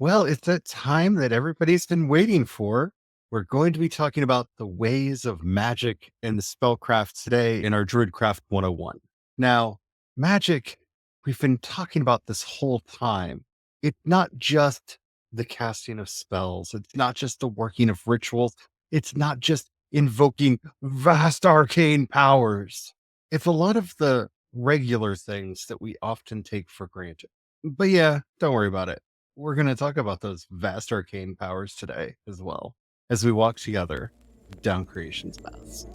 Well, it's that time that everybody's been waiting for. We're going to be talking about the ways of magic and the spellcraft today in our Druidcraft 101. Now, magic, we've been talking about this whole time. It's not just the casting of spells, it's not just the working of rituals, it's not just invoking vast arcane powers. It's a lot of the regular things that we often take for granted. But yeah, don't worry about it. We're going to talk about those vast arcane powers today as well as we walk together down creation's paths.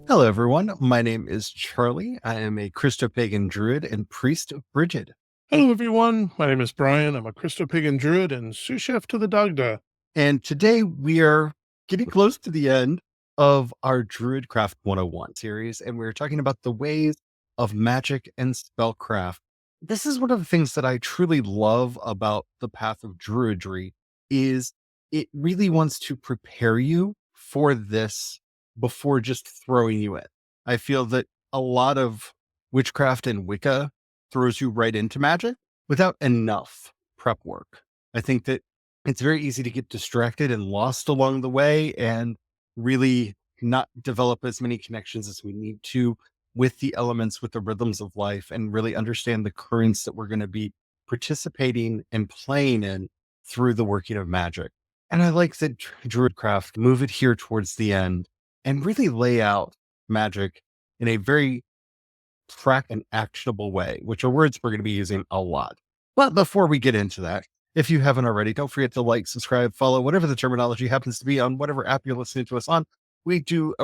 Hello, everyone. My name is Charlie. I am a Christo-Pagan Druid and priest of Brigid. Hello, everyone. My name is Brian. I'm a Christo-Pagan Druid and sous chef to the Dagda. And today we are getting close to the end of our Druidcraft 101 series, and we're talking about the ways of magic and spellcraft. This is one of the things that I truly love about the path of Druidry is it really wants to prepare you for this before just throwing you in. I feel that a lot of witchcraft and Wicca throws you right into magic without enough prep work. I think that it's very easy to get distracted and lost along the way and really not develop as many connections as we need to with the elements, with the rhythms of life, and really understand the currents that we're going to be participating and playing in through the working of magic. And I like that Druidcraft move it here towards the end and really lay out magic in a very and actionable way, which are words we're going to be using a lot. But before we get into that, if you haven't already, don't forget to like, subscribe, follow, whatever the terminology happens to be on whatever app you're listening to us on. We do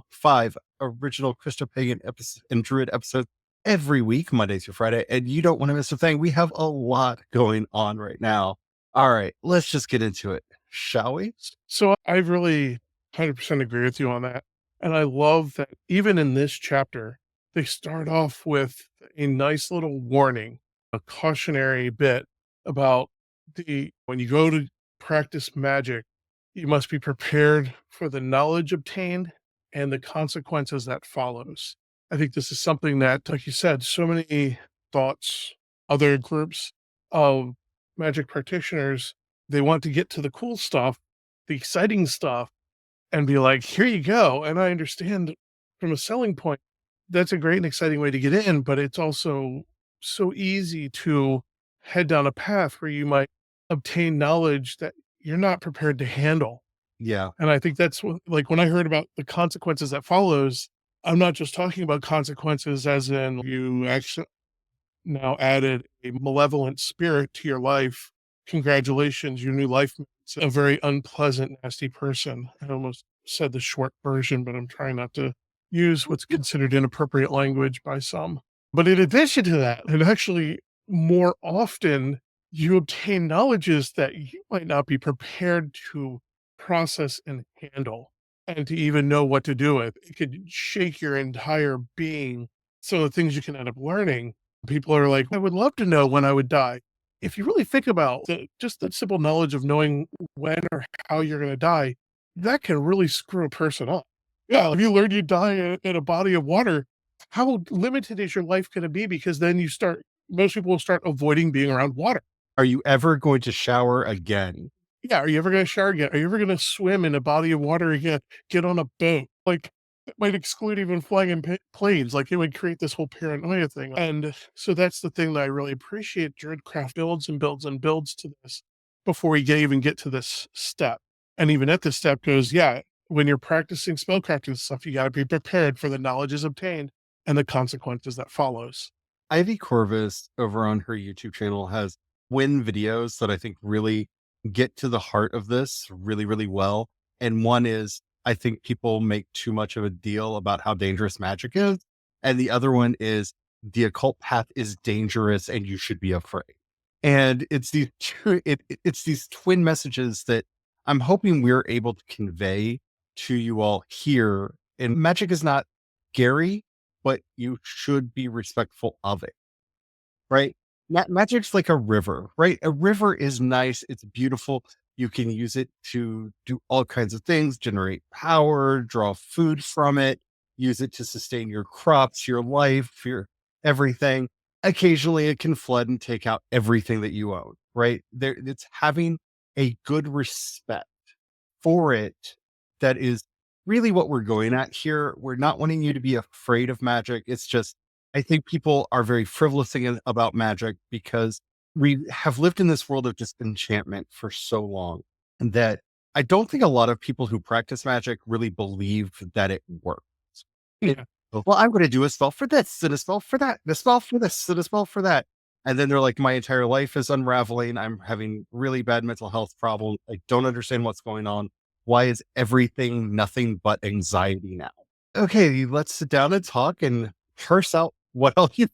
five original Christo-Pagan and Druid episodes every week, Monday through Friday, and you don't want to miss a thing. We have a lot going on right now. All right, let's just get into it, shall we? So I really 100% agree with you on that. And I love that even in this chapter, they start off with a nice little warning, a cautionary bit about when you go to practice magic, you must be prepared for the knowledge obtained and the consequences that follows. I think this is something that, like you said, so many thoughts, other groups of magic practitioners, they want to get to the cool stuff, the exciting stuff, and be like, here you go. And I understand from a selling point, that's a great and exciting way to get in, but it's also so easy to head down a path where you might obtain knowledge that you're not prepared to handle. Yeah. And I think that's what, like when I heard about the consequences that follows, I'm not just talking about consequences as in you actually now added a malevolent spirit to your life. Congratulations, your new life mate's a very unpleasant, nasty person. I almost said the short version, but I'm trying not to use what's considered inappropriate language by some. But in addition to that, and actually more often, you obtain knowledges that you might not be prepared to process and handle and to even know what to do with. It could shake your entire being. So the things you can end up learning, people are like, I would love to know when I would die. If you really think about just the simple knowledge of knowing when or how you're going to die, that can really screw a person up. Yeah, if you learn you die in a body of water, how limited is your life going to be? Because then most people will start avoiding being around water. Are you ever going to shower again? Yeah, are you ever going to shower again? Are you ever going to swim in a body of water again? Get on a boat? Like, it might exclude even flying in planes. Like, it would create this whole paranoia thing. And so that's the thing that I really appreciate. Druidcraft builds and builds and builds to this before we even get to this step. And even at this step goes, yeah, when you're practicing spellcrafting stuff, you got to be prepared for the knowledge obtained and the consequences that follows. Ivy Corvus over on her YouTube channel has win videos that I think really get to the heart of this really, really well. And one is, I think people make too much of a deal about how dangerous magic is. And the other one is the occult path is dangerous and you should be afraid. And it's it's these twin messages that I'm hoping we're able to convey to you all here. And magic is not scary, but you should be respectful of it, right? Magic's like a river, right? A river is nice. It's beautiful. You can use it to do all kinds of things, generate power, draw food from it, use it to sustain your crops, your life, your everything. Occasionally it can flood and take out everything that you own, right? There, it's having a good respect for it that is really what we're going at here. We're not wanting you to be afraid of magic. It's just, I think people are very frivolous about magic because we have lived in this world of just enchantment for so long, and that I don't think a lot of people who practice magic really believe that it works. It, Yeah. well, I'm going to do a spell for this and a spell for that, and a spell for this and a spell for that. And then they're like, my entire life is unraveling. I'm having really bad mental health problems. I don't understand what's going on. Why is everything nothing but anxiety now? Okay, let's sit down and talk and parse out what all you've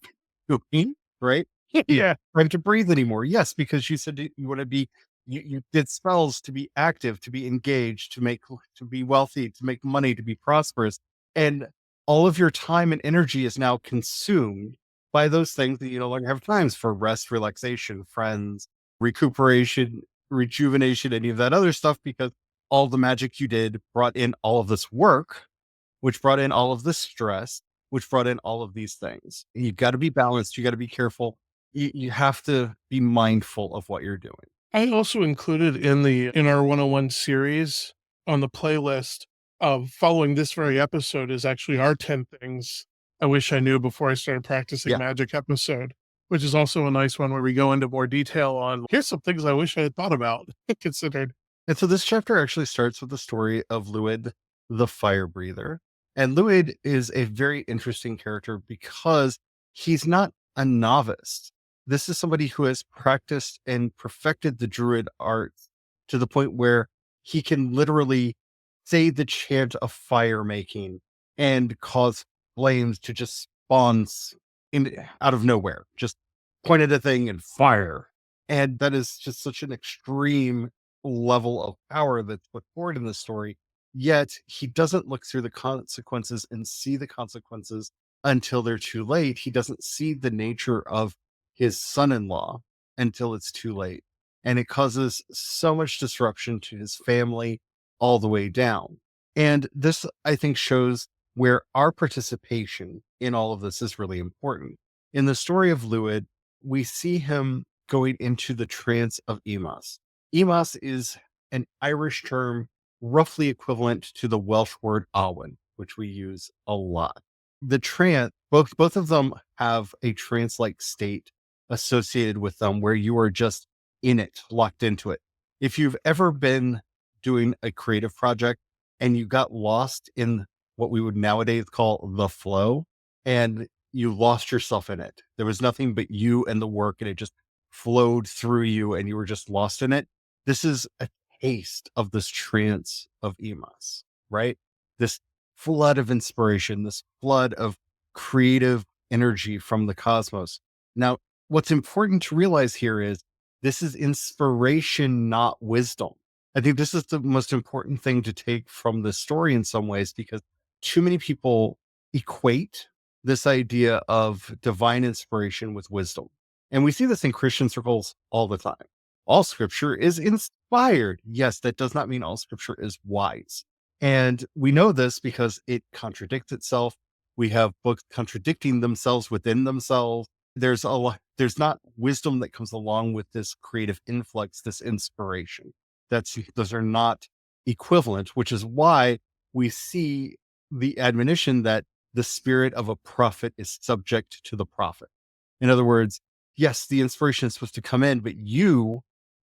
been doing, right? You Yeah. don't have to breathe anymore. Yes, because you said you want to be, you did spells to be active, to be engaged, to be wealthy, to make money, to be prosperous. And all of your time and energy is now consumed by those things that you no longer have times for: rest, relaxation, friends, recuperation, rejuvenation, any of that other stuff, because all the magic you did brought in all of this work, which brought in all of this stress, which brought in all of these things. You've got to be balanced. You got to be careful. You have to be mindful of what you're doing. I also included in our 101 series on the playlist of following this very episode is actually our 10 things I wish I knew before I started practicing Yeah. magic episode, which is also a nice one where we go into more detail on here's some things I wish I had thought about, considered. And so this chapter actually starts with the story of Llywyd, the fire breather. And Llywyd is a very interesting character because he's not a novice. This is somebody who has practiced and perfected the Druid arts to the point where he can literally say the chant of fire making and cause flames to just spawn out of nowhere. Just point at a thing and fire. And that is just such an extreme level of power that's put forward in the story. Yet he doesn't look through the consequences and see the consequences until they're too late. He doesn't see the nature of his son-in-law until it's too late. And it causes so much disruption to his family all the way down. And this, I think, shows where our participation in all of this is really important. In the story of Llywyd, we see him going into the trance of Emas. Emas is an Irish term roughly equivalent to the Welsh word awen, which we use a lot. The trance, both of them have a trance-like state associated with them where you are just in it, locked into it. If you've ever been doing a creative project and you got lost in what we would nowadays call the flow, and you lost yourself in it, there was nothing but you and the work, and it just flowed through you and you were just lost in it. This is a taste of this trance of Emas, right? This flood of inspiration, this flood of creative energy from the cosmos. Now, what's important to realize here is this is inspiration, not wisdom. I think this is the most important thing to take from the story in some ways, because too many people equate this idea of divine inspiration with wisdom. And we see this in Christian circles all the time. All scripture is inspired. Yes, that does not mean all scripture is wise. And we know this because it contradicts itself. We have books contradicting themselves within themselves. There's not wisdom that comes along with this creative influx, this inspiration. Those are not equivalent, which is why we see the admonition that the spirit of a prophet is subject to the prophet. In other words, yes, the inspiration is supposed to come in, but you,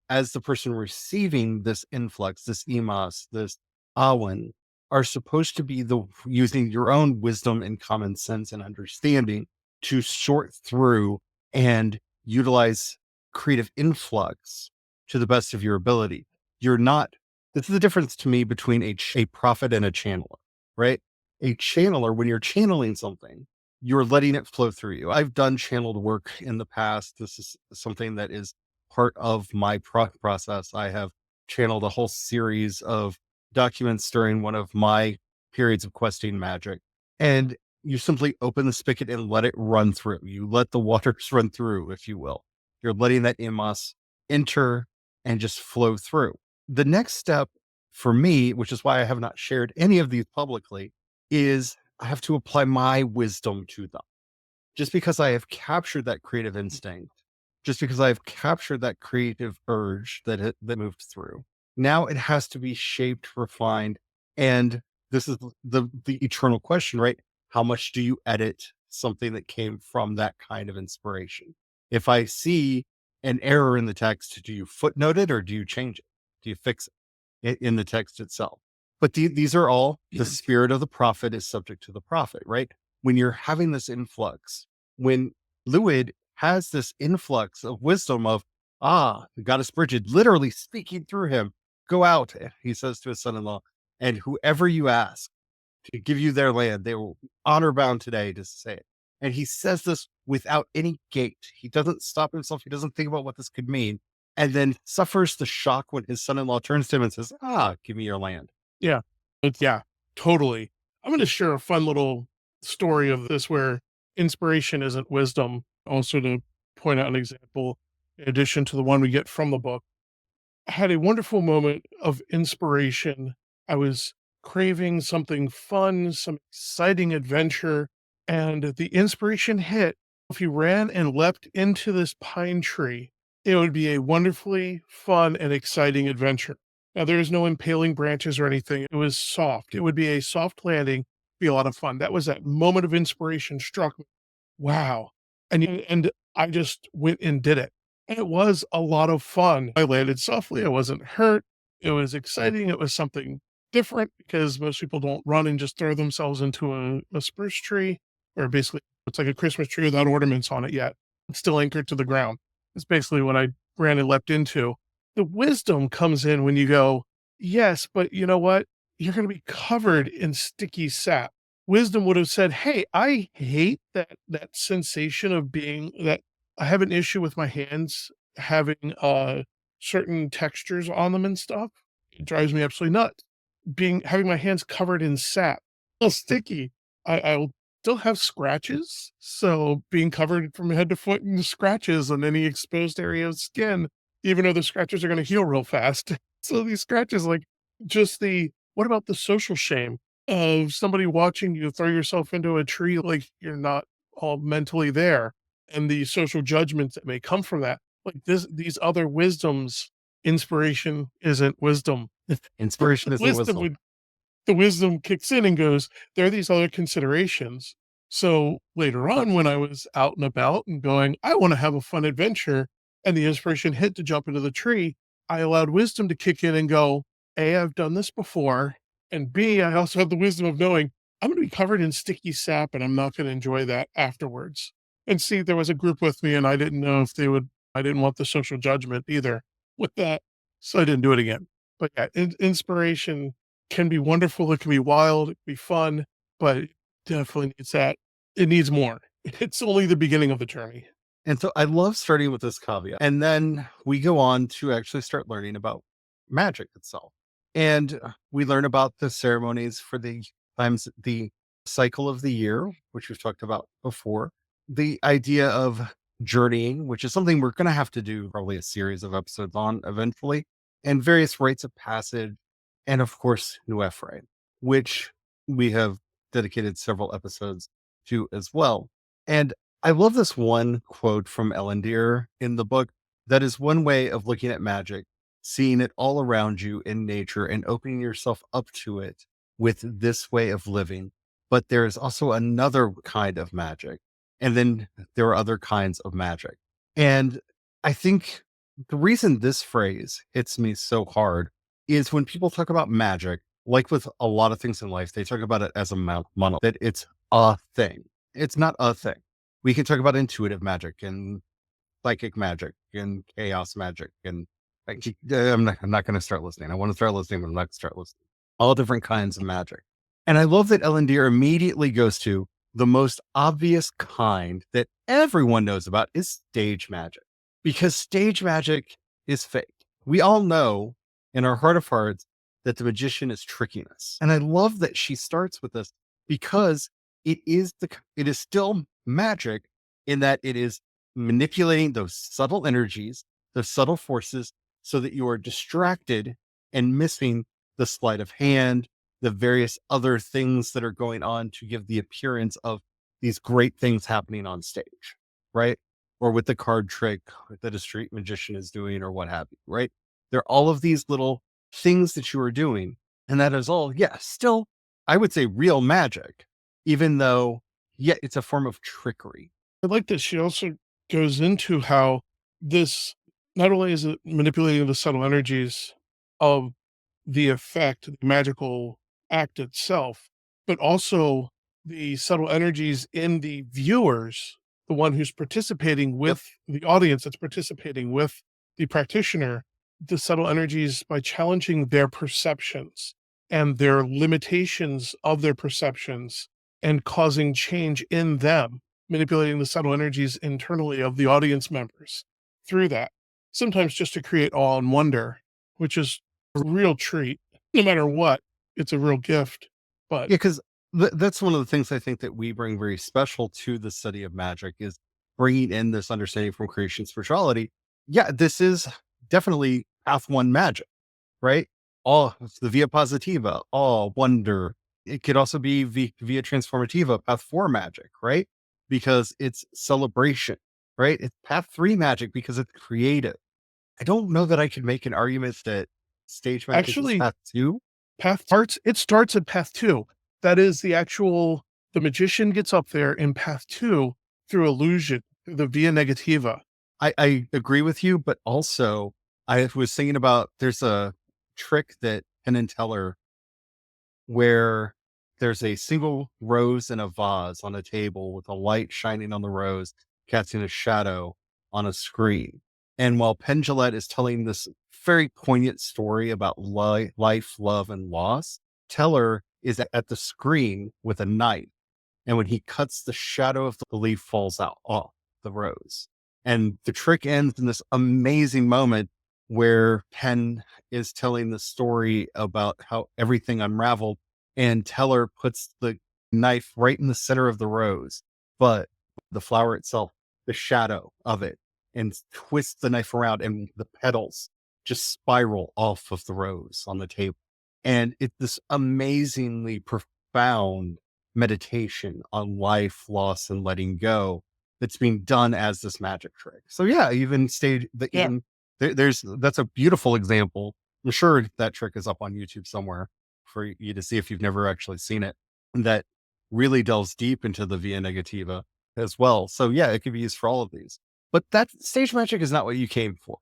as the person receiving this influx, this emas, this awen, are supposed to be using your own wisdom and common sense and understanding to sort through and utilize creative influx to the best of your ability. You're not, this is the difference to me between a prophet and a channeler, right? A channeler, when you're channeling something, you're letting it flow through you. I've done channeled work in the past. This is something that is part of my process. I have channeled a whole series of documents during one of my periods of questing magic. And you simply open the spigot and let it run through. You let the waters run through, if you will. You're letting that emas enter and just flow through. The next step for me, which is why I have not shared any of these publicly, is I have to apply my wisdom to them. Just because I have captured that creative instinct, just because I've captured that creative urge that moved through, now it has to be shaped, refined, and this is the eternal question, right? How much do you edit something that came from that kind of inspiration? If I see an error in the text, do you footnote it or do you change it? Do you fix it in the text itself? But these are all the spirit of the prophet is subject to the prophet, right? When you're having this influx, when Llywyd has this influx of wisdom of, the goddess Bridget literally speaking through him, go out, he says to his son-in-law, and whoever you ask to give you their land, they will honor bound today to say it. And he says this without any gate. He doesn't stop himself. He doesn't think about what this could mean. And then suffers the shock when his son-in-law turns to him and says, give me your land. Yeah. Yeah, totally. I'm going to share a fun little story of this where inspiration isn't wisdom. Also, to point out an example, in addition to the one we get from the book, I had a wonderful moment of inspiration. I was craving something fun, some exciting adventure, and the inspiration hit. If you ran and leapt into this pine tree, it would be a wonderfully fun and exciting adventure. Now, there is no impaling branches or anything. It was soft. It would be a soft landing, be a lot of fun. That was that moment of inspiration struck me. Wow. And I just went and did it. And it was a lot of fun. I landed softly. I wasn't hurt. It was exciting. It was something different because most people don't run and just throw themselves into a spruce tree, or basically it's like a Christmas tree without ornaments on it yet. It's still anchored to the ground. It's basically what I ran and leapt into. The wisdom comes in when you go, yes, but you know what? You're going to be covered in sticky sap. Wisdom would have said, hey, I hate that sensation of being that I have an issue with my hands having certain textures on them and stuff. It drives me absolutely nuts. Having my hands covered in sap, all sticky. I'll still have scratches. So being covered from head to foot in scratches on any exposed area of skin, even though the scratches are going to heal real fast. So these scratches, like what about the social shame of somebody watching you throw yourself into a tree like you're not all mentally there, and the social judgments that may come from that? Like these other wisdoms, inspiration isn't wisdom. Inspiration isn't wisdom. The wisdom kicks in and goes, there are these other considerations. So later on, when I was out and about and going, I want to have a fun adventure, and the inspiration hit to jump into the tree, I allowed wisdom to kick in and go, A, I've done this before, and B, I also have the wisdom of knowing I'm going to be covered in sticky sap and I'm not going to enjoy that afterwards. And see, there was a group with me and I didn't know if I didn't want the social judgment either with that. So I didn't do it again. But yeah, inspiration can be wonderful. It can be wild. It can be fun, but it definitely needs that. It needs more. It's only the beginning of the journey. And so I love starting with this caveat. And then we go on to actually start learning about magic itself. And we learn about the ceremonies for the cycle of the year, which we've talked about before. The idea of journeying, which is something we're going to have to do probably a series of episodes on eventually, and various rites of passage. And of course, Nuefre, which we have dedicated several episodes to as well. And I love this one quote from Elendil in the book. That is one way of looking at magic, seeing it all around you in nature and opening yourself up to it with this way of living. But there is also another kind of magic. And then there are other kinds of magic. And I think the reason this phrase hits me so hard is when people talk about magic, like with a lot of things in life, they talk about it as a monolith, that it's a thing. It's not a thing. We can talk about intuitive magic and psychic magic and chaos magic. And I'm not going to start listening. I want to start listening, but I'm not going to start listening. All different kinds of magic. And I love that Elendil immediately goes to the most obvious kind that everyone knows about is stage magic, because stage magic is fake. We all know in our heart of hearts that the magician is tricking us. And I love that she starts with this because it is still magic in that it is manipulating those subtle energies, those subtle forces, so that you are distracted and missing the sleight of hand, the various other things that are going on to give the appearance of these great things happening on stage, right? Or with the card trick that a street magician is doing, or what have you, right? There are all of these little things that you are doing. And that is all, yeah, still, I would say real magic, even though, yeah, it's a form of trickery. I like that she also goes into how this not only is it manipulating the subtle energies of the effect, the magical act itself, but also the subtle energies in the viewers, the one who's participating Yep. with the audience that's participating with the practitioner, the subtle energies by challenging their perceptions and their limitations of their perceptions and causing change in them, manipulating the subtle energies internally of the audience members through that, sometimes just to create awe and wonder, which is a real treat. No matter what, it's a real gift. But Yeah, because that's one of the things I think that we bring very special to the study of magic is bringing in this understanding from creation spirituality. Yeah, this is definitely path one magic, right? All it's the via positiva, all wonder. It could also be via transformativa, path four magic, right? Because it's celebration, right? It's path three magic because it's creative. I don't know that I could make an argument that stage magic is actually, path two. it starts at path two. That is the magician gets up there in path two through illusion, through the via negativa. I agree with you, but also I was thinking about there's a trick that Penn and Teller where there's a single rose in a vase on a table with a light shining on the rose, casting a shadow on a screen. And while Penn Jillette is telling this very poignant story about life, love, and loss, Teller is at the screen with a knife. And when he cuts, the shadow of the leaf falls out off the rose. And the trick ends in this amazing moment where Penn is telling the story about how everything unraveled, and Teller puts the knife right in the center of the rose, but the flower itself, the shadow of it, and twists the knife around, and the petals just spiral off of the rose on the table. And it's this amazingly profound meditation on life, loss, and letting go that's being done as this magic trick. So yeah, even stage that Yeah. even there's that's a beautiful example. I'm sure that trick is up on YouTube somewhere for you to see if you've never actually seen it. That really delves deep into the via negativa as well. So yeah, it could be used for all of these. But that stage magic is not what you came for.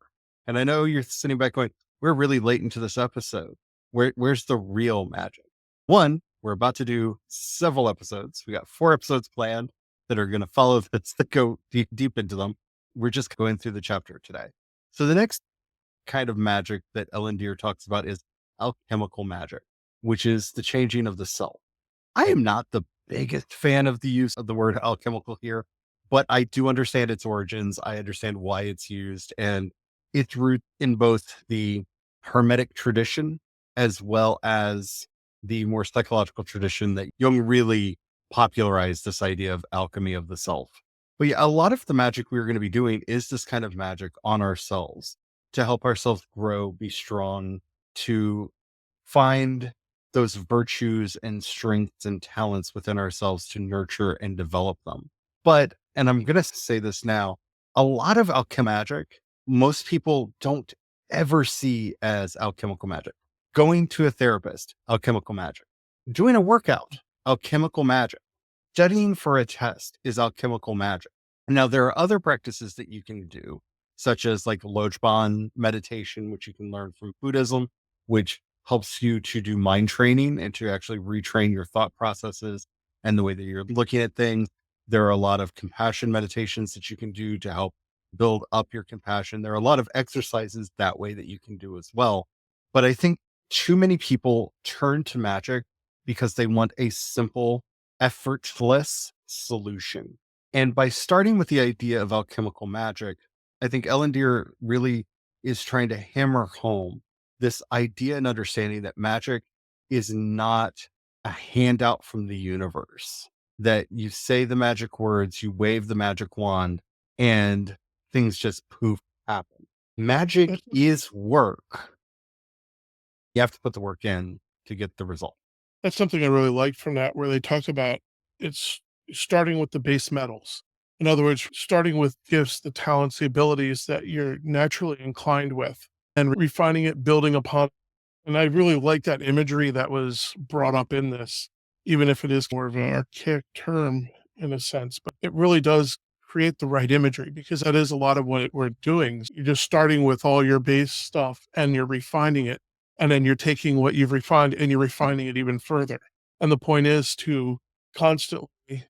And I know you're sitting back going, we're really late into this episode. Where's the real magic? One, we're about to do several episodes. We got 4 episodes planned that are going to follow this that go deep into them. We're just going through the chapter today. So the next kind of magic that Ellen Deer talks about is alchemical magic, which is the changing of the self. I am not the biggest fan of the use of the word alchemical here, but I do understand its origins. I understand why it's used, and its root in both the Hermetic tradition as well as the more psychological tradition that Jung really popularized this idea of alchemy of the self. But yeah, a lot of the magic we're going to be doing is this kind of magic on ourselves to help ourselves grow, be strong, to find those virtues and strengths and talents within ourselves to nurture and develop them. But, and I'm going to say this now, a lot of alchemical magic, most people don't ever see as alchemical magic. Going to a therapist, alchemical magic. Doing a workout, alchemical magic. Studying for a test is alchemical magic. Now, there are other practices that you can do, such as like Lojban meditation, which you can learn from Buddhism, which helps you to do mind training and to actually retrain your thought processes and the way that you're looking at things. There are a lot of compassion meditations that you can do to help build up your compassion. There are a lot of exercises that way that you can do as well. But I think too many people turn to magic because they want a simple, effortless solution. And by starting with the idea of alchemical magic, I think Ellen Deer really is trying to hammer home this idea and understanding that magic is not a handout from the universe, that you say the magic words, you wave the magic wand, and things just poof happen. Magic That's is work. You have to put the work in to get the result. That's something I really liked from that, where they talk about it's starting with the base metals. In other words, starting with gifts, the talents, the abilities that you're naturally inclined with, and refining it, building upon. And I really like that imagery that was brought up in this, even if it is more of an archaic term in a sense, but it really does create the right imagery, because that is a lot of what we're doing. You're just starting with all your base stuff and you're refining it. And then you're taking what you've refined and you're refining it even further. And the point is to constantly,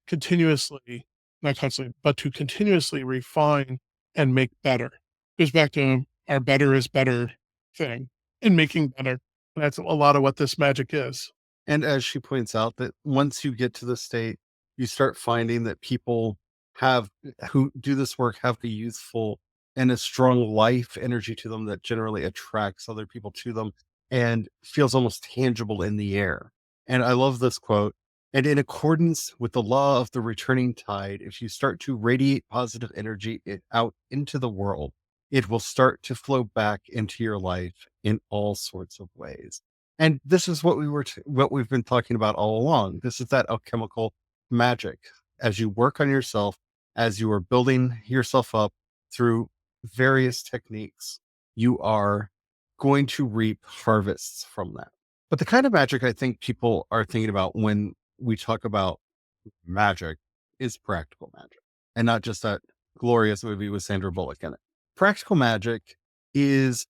continuously, not constantly, but to continuously refine and make better. Goes back to our better is better thing and making better. That's a lot of what this magic is. And as she points out, that once you get to the state, you start finding that people have who do this work have a youthful and a strong life energy to them that generally attracts other people to them and feels almost tangible in the air. And I love this quote. And in accordance with the law of the returning tide, if you start to radiate positive energy out into the world, it will start to flow back into your life in all sorts of ways. And this is what what we've been talking about all along. This is that alchemical magic. As you work on yourself, as you are building yourself up through various techniques, you are going to reap harvests from that. But the kind of magic I think people are thinking about when we talk about magic is practical magic, and not just that glorious movie with Sandra Bullock in it. Practical magic is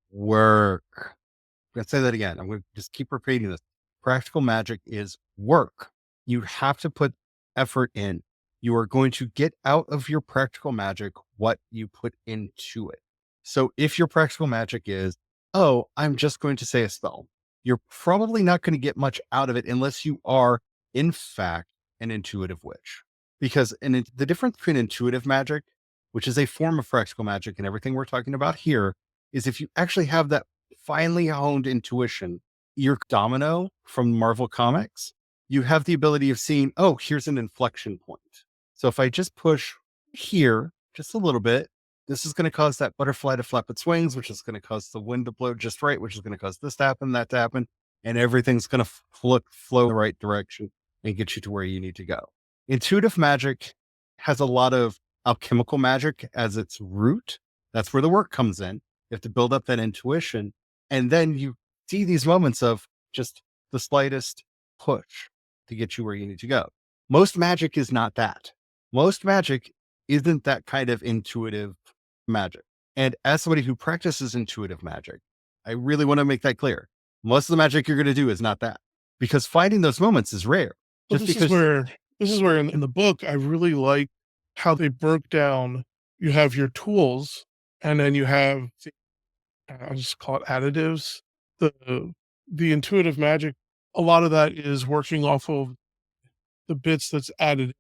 work. I'm going to say that again. I'm going to just keep repeating this. Practical magic is work. You have to put effort in. You are going to get out of your practical magic what you put into it. So if your practical magic is, oh, I'm just going to say a spell, you're probably not going to get much out of it unless you are, in fact, an intuitive witch. Because the difference between intuitive magic, which is a form of practical magic, and everything we're talking about here, is if you actually have that finely honed intuition, your Domino from Marvel Comics, you have the ability of seeing, oh, here's an inflection point. So if I just push here just a little bit, this is going to cause that butterfly to flap its wings, which is going to cause the wind to blow just right, which is going to cause this to happen, that to happen, and everything's going to flow in the right direction and get you to where you need to go. Intuitive magic has a lot of alchemical magic as its root. That's where the work comes in. You have to build up that intuition. And then you see these moments of just the slightest push to get you where you need to go. Most magic is not that. Most magic isn't that kind of intuitive magic. And as somebody who practices intuitive magic, I really want to make that clear. Most of the magic you're going to do is not that, because finding those moments is rare. Well, this is where in the book, I really like how they broke down. You have your tools, and then you have I'll just call it additives. The intuitive magic, a lot of that is working off of the bits that's added,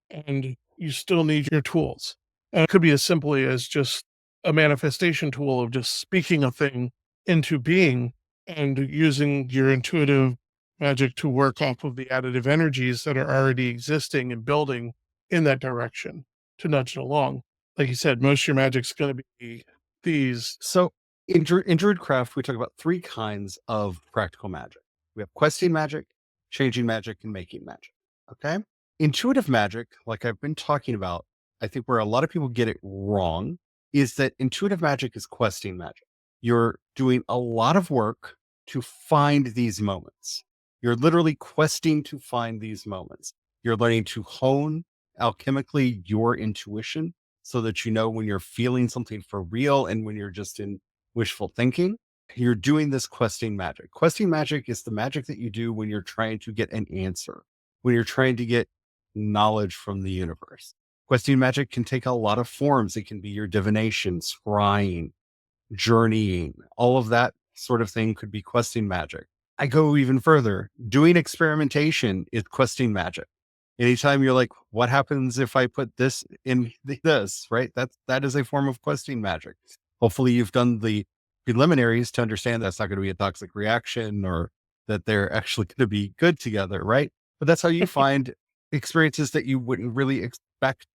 and you still need your tools. And it could be as simply as just a manifestation tool of just speaking a thing into being and using your intuitive magic to work off of the additive energies that are already existing and building in that direction to nudge it along. Like you said, most of your magic's going to be these. So in Druidcraft, we talk about three kinds of practical magic. We have questing magic, changing magic, and making magic. Okay. Intuitive magic, like I've been talking about, I think where a lot of people get it wrong is that intuitive magic is questing magic. You're doing a lot of work to find these moments. You're literally questing to find these moments. You're learning to hone alchemically your intuition so that you know when you're feeling something for real and when you're just in wishful thinking. You're doing this questing magic. Questing magic is the magic that you do when you're trying to get an answer, when you're trying to get knowledge from the universe. Questing magic can take a lot of forms. It can be your divination, scrying, journeying, all of that sort of thing could be questing magic. I go even further. Doing experimentation is questing magic. Anytime you're like, what happens if I put this in this, right? That is a form of questing magic. Hopefully you've done the preliminaries to understand that's not going to be a toxic reaction or that they're actually going to be good together, right? But that's how you find experiences that you wouldn't really expect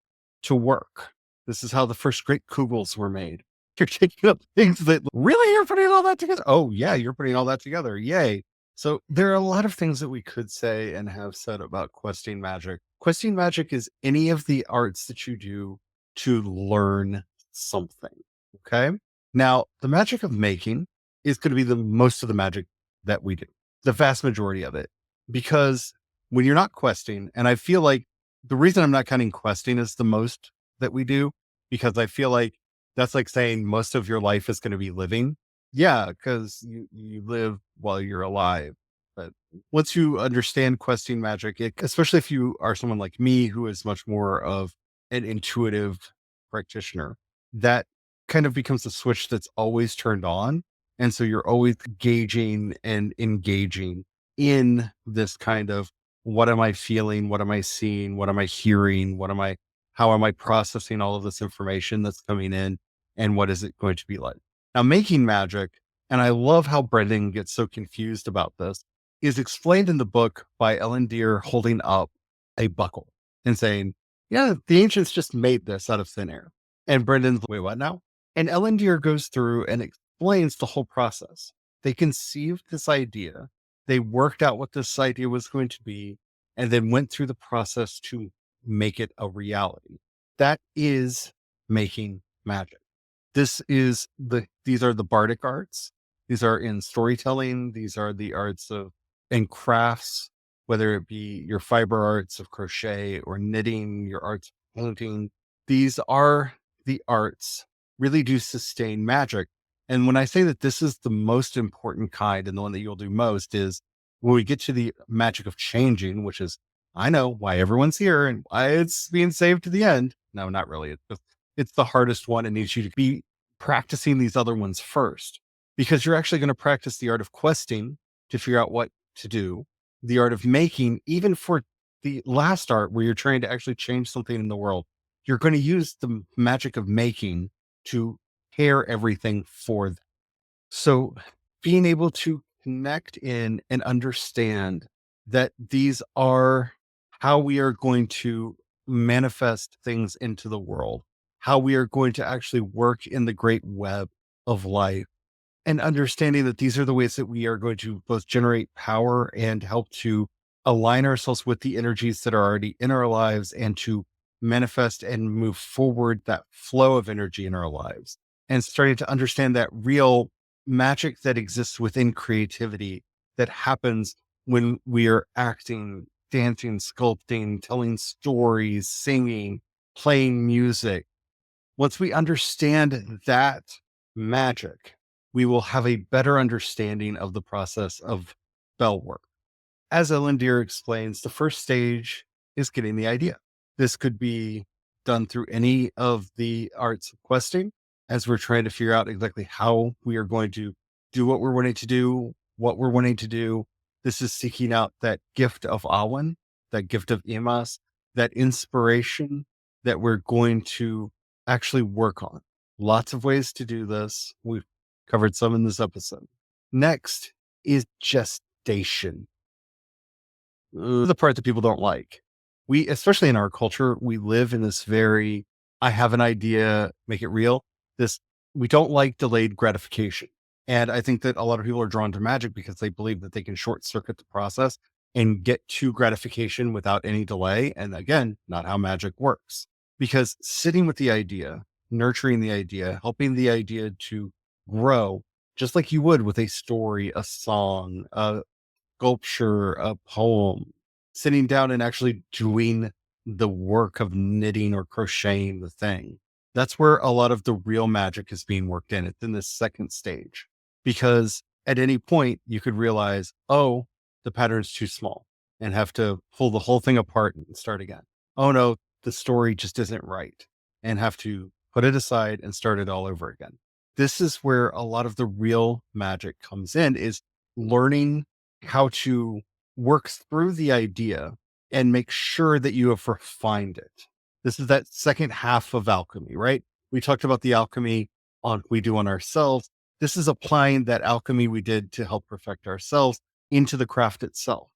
to work. This is how the first great kugels were made. You're taking up things that really you're putting all that together. Oh yeah, you're putting all that together. Yay. So there are a lot of things that we could say and have said about questing magic. Questing magic is any of the arts that you do to learn something. Okay. Now, the magic of making is going to be the most of the magic that we do, the vast majority of it, because when you're not questing, and I feel like the reason I'm not counting questing as the most that we do, because I feel like that's like saying most of your life is going to be living. Yeah, because you live while you're alive. But once you understand questing magic, especially if you are someone like me who is much more of an intuitive practitioner, that kind of becomes a switch that's always turned on. And so you're always gauging and engaging in this kind of what am I feeling? What am I seeing? What am I hearing? How am I processing all of this information that's coming in? And what is it going to be like? Now, making magic, and I love how Brendan gets so confused about this, is explained in the book by Ellen Deer holding up a buckle and saying, yeah, the ancients just made this out of thin air. And Brendan's, wait, what now? And Ellen Deer goes through and explains the whole process. They conceived this idea, they worked out what this idea was going to be, and then went through the process to make it a reality. That is making magic. These are the bardic arts. These are in storytelling. These are the arts of and crafts, whether it be your fiber arts of crochet or knitting, your arts of painting. These are the arts really do sustain magic. And when I say that this is the most important kind and the one that you'll do most is when we get to the magic of changing, which is, I know why everyone's here and why it's being saved to the end. No, not really. It's the hardest one. It needs you to be practicing these other ones first, because you're actually going to practice the art of questing to figure out what to do, the art of making, even for the last art where you're trying to actually change something in the world. You're going to use the magic of making to pair everything for that. So being able to connect in and understand that these are how we are going to manifest things into the world, how we are going to actually work in the great web of life, and understanding that these are the ways that we are going to both generate power and help to align ourselves with the energies that are already in our lives and to manifest and move forward that flow of energy in our lives, and starting to understand that real magic that exists within creativity that happens when we are acting, dancing, sculpting, telling stories, singing, playing music. Once we understand that magic, we will have a better understanding of the process of spell work. As Ellen Deer explains, the first stage is getting the idea. This could be done through any of the arts of questing, as we're trying to figure out exactly how we are going to do what we're wanting to do, what we're wanting to do. This is seeking out that gift of Awen, that gift of Emas, that inspiration that we're going to actually work on. Lots of ways to do this. We've covered some in this episode. Next is gestation. The part that people don't like. We, especially in our culture, we live in this very, I have an idea, make it real. We don't like delayed gratification. And I think that a lot of people are drawn to magic because they believe that they can short circuit the process and get to gratification without any delay. And again, not how magic works. Because sitting with the idea, nurturing the idea, helping the idea to grow, just like you would with a story, a song, a sculpture, a poem, sitting down and actually doing the work of knitting or crocheting the thing. That's where a lot of the real magic is being worked in. It's in this second stage, because at any point you could realize, oh, the pattern's too small and have to pull the whole thing apart and start again. Oh no, the story just isn't right, and have to put it aside and start it all over again. This is where a lot of the real magic comes in, is learning how to work through the idea and make sure that you have refined it. This is that second half of alchemy, right? We talked about the alchemy we do on ourselves. This is applying that alchemy we did to help perfect ourselves into the craft itself,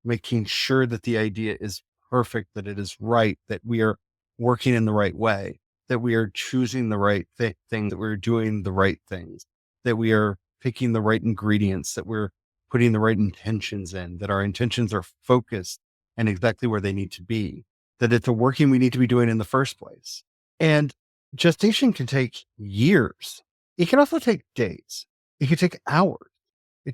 making sure that the idea is perfect, that it is right, that we are working in the right way. that we are choosing the right thing, that we're doing the right things, that we are picking the right ingredients, that we're putting the right intentions in, that our intentions are focused and exactly where they need to be, that it's a working we need to be doing in the first place. And gestation can take years. It can also take days. It could take hours.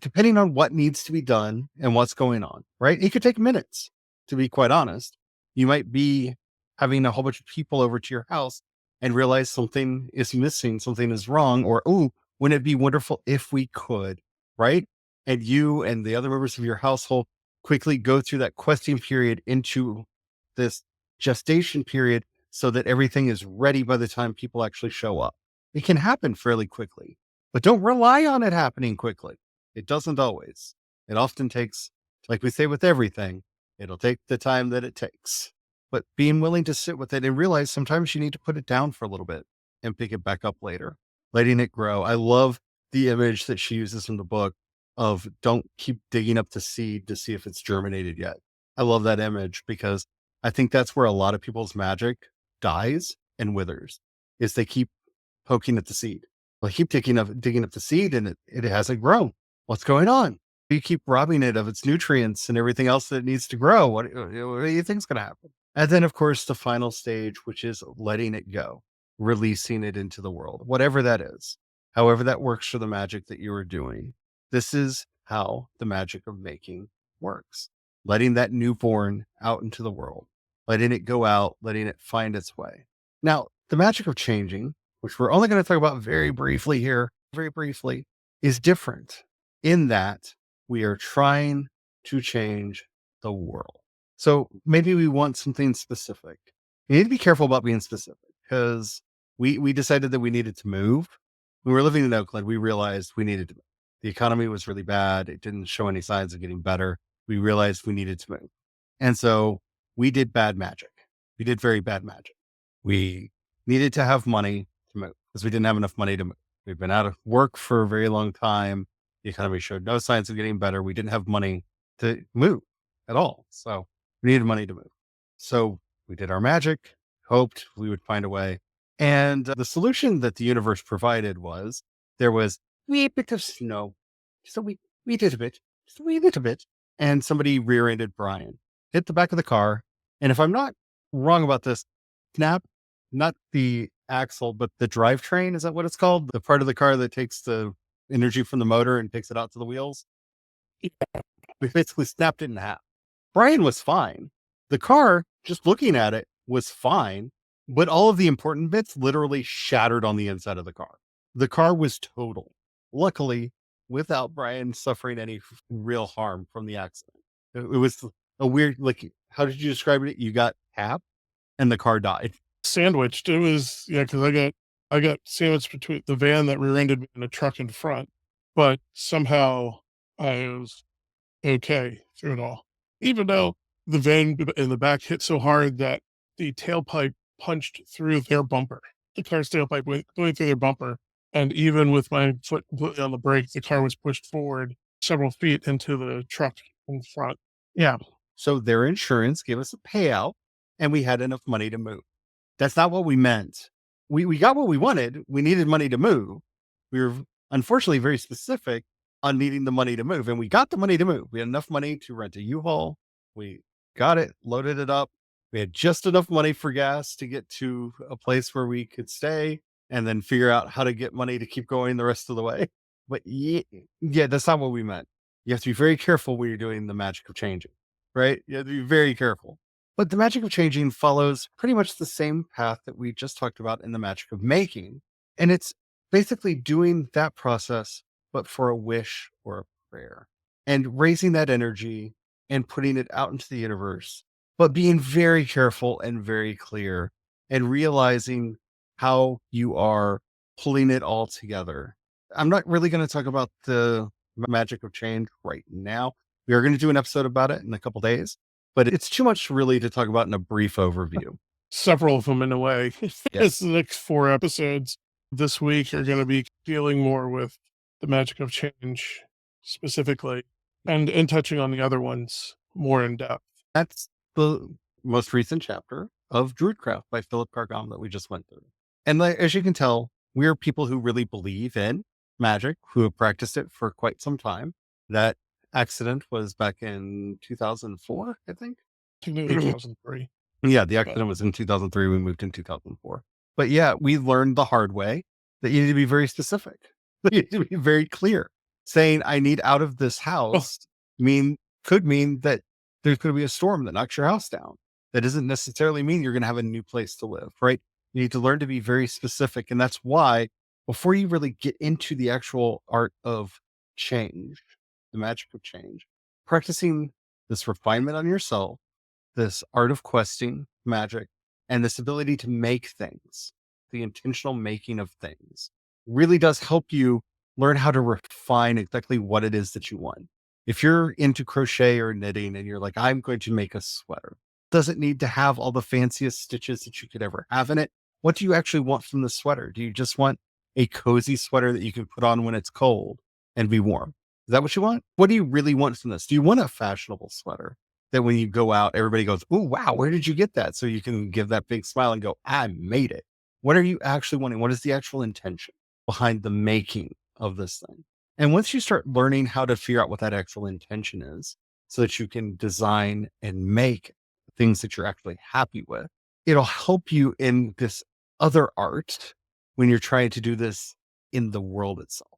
Depending on what needs to be done and what's going on, right? It could take minutes, to be quite honest. You might be having a whole bunch of people over to your house and realize something is missing, something is wrong, or, oh, wouldn't it be wonderful if we could, right? And you and the other members of your household quickly go through that questing period into this gestation period so that everything is ready by the time people actually show up. It can happen fairly quickly, but don't rely on it happening quickly. It doesn't always. It often takes, like we say with everything, it'll take the time that it takes. But being willing to sit with it and realize sometimes you need to put it down for a little bit and pick it back up later, letting it grow. I love the image that she uses in the book of don't keep digging up the seed to see if it's germinated yet. I love that image because I think that's where a lot of people's magic dies and withers, is they keep poking at the seed. Well, keep digging up the seed and it hasn't grown. What's going on? You keep robbing it of its nutrients and everything else that it needs to grow. What do you think is going to happen? And then, of course, the final stage, which is letting it go, releasing it into the world, whatever that is, however that works for the magic that you are doing. This is how the magic of making works. Letting that newborn out into the world, letting it go out, letting it find its way. Now, the magic of changing, which we're only going to talk about very briefly here, is different in that we are trying to change the world. So maybe we want something specific. You need to be careful about being specific because we decided that we needed to move. When we were living in Oakland, we realized we needed to move. The economy was really bad. It didn't show any signs of getting better. We realized we needed to move. And so we did bad magic. We did very bad magic. We needed to have money to move because we didn't have enough money to move. We've been out of work for a very long time. The economy showed no signs of getting better. We didn't have money to move at all. So we needed money to move. So we did our magic, hoped we would find a way. And the solution that the universe provided was there was a wee bit of snow, just a wee little bit, just a wee little bit. And somebody rear-ended Brian, hit the back of the car. And if I'm not wrong about this, snap, not the axle, but the drivetrain, is that what it's called? The part of the car that takes the energy from the motor and takes it out to the wheels. We basically snapped it in half. Brian was fine. The car, just looking at it, was fine, but all of the important bits literally shattered on the inside of the car. The car was total. Luckily, without Brian suffering any real harm from the accident. It was a weird, like, how did you describe it? You got tapped and the car died. Sandwiched. It was, yeah, because I got sandwiched between the van that rear-ended me and a truck in front, but somehow I was okay through it all. Even though the van in the back hit so hard that the tailpipe punched through their bumper. The car's tailpipe went going through their bumper. And even with my foot completely on the brake, the car was pushed forward several feet into the truck in front. Yeah. So their insurance gave us a payout and we had enough money to move. That's not what we meant. We got what we wanted. We needed money to move. We were unfortunately very specific on needing the money to move, and we got the money to move. We had enough money to rent a U-Haul. We got it, loaded it up. We had just enough money for gas to get to a place where we could stay and then figure out how to get money to keep going the rest of the way. But yeah, that's not what we meant. You have to be very careful when you're doing the magic of changing, right? You have to be very careful. But the magic of changing follows pretty much the same path that we just talked about in the magic of making. And it's basically doing that process, but for a wish or a prayer, and raising that energy and putting it out into the universe, but being very careful and very clear and realizing how you are pulling it all together. I'm not really going to talk about the magic of change right now. We are going to do an episode about it in a couple days, but it's too much really to talk about in a brief overview. Several of them in a way. Yes. The next 4 episodes this week are going to be dealing more with the magic of change specifically and touching on the other ones more in depth. That's the most recent chapter of Druidcraft by Philip Cargam that we just went through. And as you can tell, we're people who really believe in magic, who have practiced it for quite some time. That accident was back in 2004, I think. I think it was 2003. Yeah, the But accident was in 2003. We moved in 2004. But yeah, we learned the hard way that you need to be very specific. You need to be very clear. Saying I need out of this house could mean that there's going to be a storm that knocks your house down. That doesn't necessarily mean you're going to have a new place to live, right? You need to learn to be very specific. And that's why before you really get into the actual art of change, the magic of change, practicing this refinement on yourself, this art of questing magic, and this ability to make things, the intentional making of things, really does help you learn how to refine exactly what it is that you want. If you're into crochet or knitting and you're like, I'm going to make a sweater, doesn't need to have all the fanciest stitches that you could ever have in it. What do you actually want from the sweater? Do you just want a cozy sweater that you can put on when it's cold and be warm? Is that what you want? What do you really want from this? Do you want a fashionable sweater that when you go out, everybody goes, oh, wow, where did you get that? So you can give that big smile and go, I made it. What are you actually wanting? What is the actual intention behind the making of this thing? And once you start learning how to figure out what that actual intention is so that you can design and make things that you're actually happy with, it'll help you in this other art when you're trying to do this in the world itself.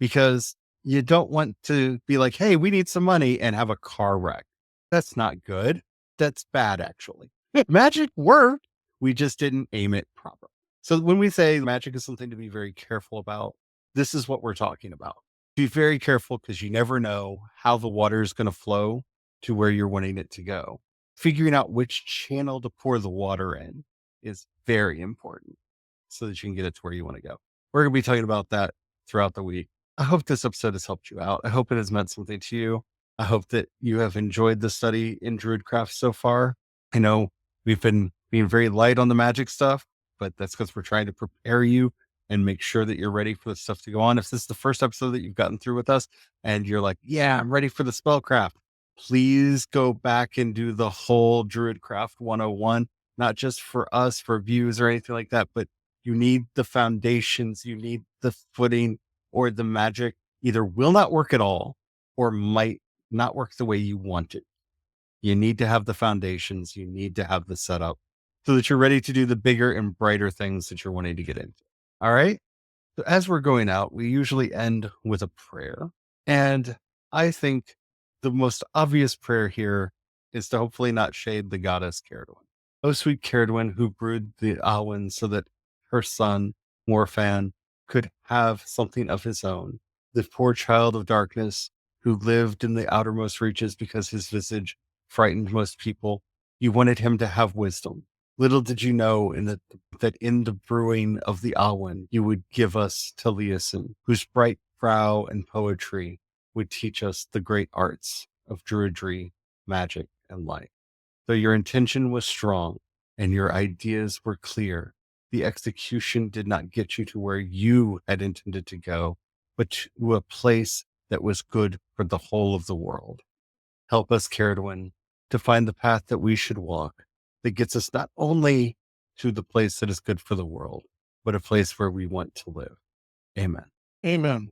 Because you don't want to be like, hey, we need some money and have a car wreck. That's not good. That's bad, actually. Magic worked. We just didn't aim it properly. So when we say magic is something to be very careful about, this is what we're talking about. Be very careful because you never know how the water is going to flow to where you're wanting it to go. Figuring out which channel to pour the water in is very important so that you can get it to where you want to go. We're going to be talking about that throughout the week. I hope this episode has helped you out. I hope it has meant something to you. I hope that you have enjoyed the study in Druidcraft so far. I know we've been being very light on the magic stuff, but that's because we're trying to prepare you and make sure that you're ready for the stuff to go on. If this is the first episode that you've gotten through with us and you're like, yeah, I'm ready for the spellcraft, please go back and do the whole Druidcraft 101, not just for us, for views or anything like that, but you need the foundations, you need the footing, or the magic either will not work at all or might not work the way you want it. You need to have the foundations. You need to have the setup so that you're ready to do the bigger and brighter things that you're wanting to get into. All right. So as we're going out, we usually end with a prayer. And I think the most obvious prayer here is to hopefully not shade the goddess Caradwen. Oh, sweet Caradwen, who brewed the Awen so that her son, Morfan, could have something of his own. The poor child of darkness who lived in the outermost reaches because his visage frightened most people. You wanted him to have wisdom. Little did you know that in the brewing of the Awen, you would give us Taliesin, whose bright brow and poetry would teach us the great arts of Druidry, magic, and life. Though your intention was strong and your ideas were clear, the execution did not get you to where you had intended to go, but to a place that was good for the whole of the world. Help us, Caradwen, to find the path that we should walk that gets us not only to the place that is good for the world, but a place where we want to live. Amen. Amen.